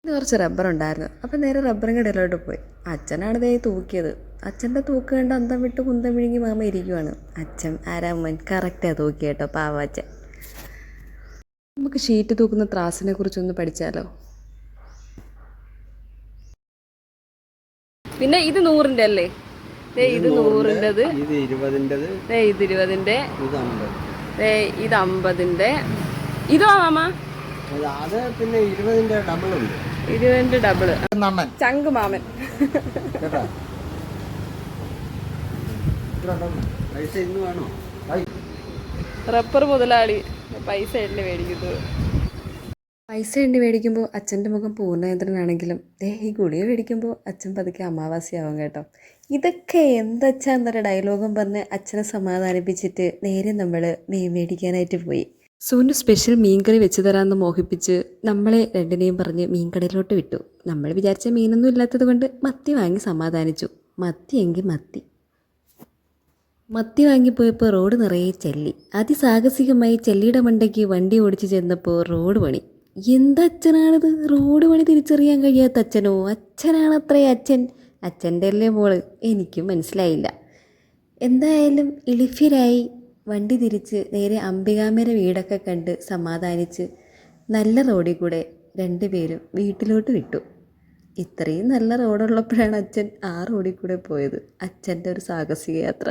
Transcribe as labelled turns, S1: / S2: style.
S1: ഇത് കുറച്ച് റബ്ബർ ഉണ്ടായിരുന്നു. അപ്പം നേരെ റബ്ബറും കടയിലോട്ട് പോയി. അച്ഛനാണ് ദേ തൂക്കിയത്. അച്ഛൻ്റെ തൂക്ക് കണ്ട് അന്തം വിട്ട് കുന്തം വിഴുങ്ങി മാമ ഇരിക്കുവാണ്. അച്ഛൻ ആരാമ്മൻ കറക്റ്റാണ് തൂക്കി കേട്ടോ, പാവച്ചൻ. നമുക്ക് ഷീറ്റ് തൂക്കുന്ന ത്രാസിനെ കുറിച്ചൊന്ന് പഠിച്ചാലോ? പിന്നെ ഇത് 100-ന്റെ അല്ലേ? ഇത് 100-ൻ്റെത്, ഇത് 20-ന്റെ, ഇത് 50-ന്റെ. ഇതോ മാമ?
S2: പിന്നെ 20-ന്റെ ഡബിൾ ഉണ്ട്.
S1: 20-ന്റെ ഡബിള്. ചങ്ക് മാമൻ. റബ്ബർ മുതലാളി പൈസ എണ്ണി മേടിക്കുന്നത്. പൈസ എണ്ണി മേടിക്കുമ്പോൾ അച്ഛൻ്റെ മുഖം പൂർണ്ണചന്ദ്രനാണെങ്കിലും ഈ ഗുളിക മേടിക്കുമ്പോൾ അച്ഛൻ പതുക്കെ അമാവാസിയാവും കേട്ടോ. ഇതൊക്കെ എന്തച്ചാന്നൊരു ഡയലോഗും പറഞ്ഞ് അച്ഛനെ സമാധാനിപ്പിച്ചിട്ട് നേരെ നമ്മൾ മീൻ മേടിക്കാനായിട്ട് പോയി. സൂന് സ്പെഷ്യൽ മീൻകറി വെച്ച് തരാമെന്ന് മോഹിപ്പിച്ച് നമ്മളെ രണ്ടിനെയും പറഞ്ഞ് മീൻകടയിലോട്ട് വിട്ടു. നമ്മൾ വിചാരിച്ച മീനൊന്നും ഇല്ലാത്തത് കൊണ്ട് മത്തി വാങ്ങി സമാധാനിച്ചു. മത്തിയെങ്കിൽ മത്തി വാങ്ങിപ്പോയപ്പോൾ റോഡ് നിറയെ ചെല്ലി. അതിസാഹസികമായി ചെല്ലിയുടെ മണ്ടയ്ക്ക് വണ്ടി ഓടിച്ച് ചെന്നപ്പോൾ റോഡ് പണി. എന്തച്ഛനാണിത്? റോഡ് പണി തിരിച്ചറിയാൻ കഴിയാത്ത അച്ഛനോ? അച്ഛനാണത്രേ അച്ഛൻ. അച്ഛൻ്റെ അല്ലേ മോള്? എനിക്കും മനസ്സിലായില്ല. എന്തായാലും എളിഫ്യരായി വണ്ടി തിരിച്ച് നേരെ അംബികാമ്മയുടെ വീടൊക്കെ കണ്ട് സമാധാനിച്ച് നല്ല റോഡിൽ കൂടെ രണ്ടുപേരും വീട്ടിലോട്ട് വിട്ടു. ഇത്രയും നല്ല റോഡുള്ളപ്പോഴാണ് അച്ഛൻ ആ റോഡിൽ കൂടെ പോയത്. അച്ഛൻ്റെ ഒരു സാഹസിക യാത്ര.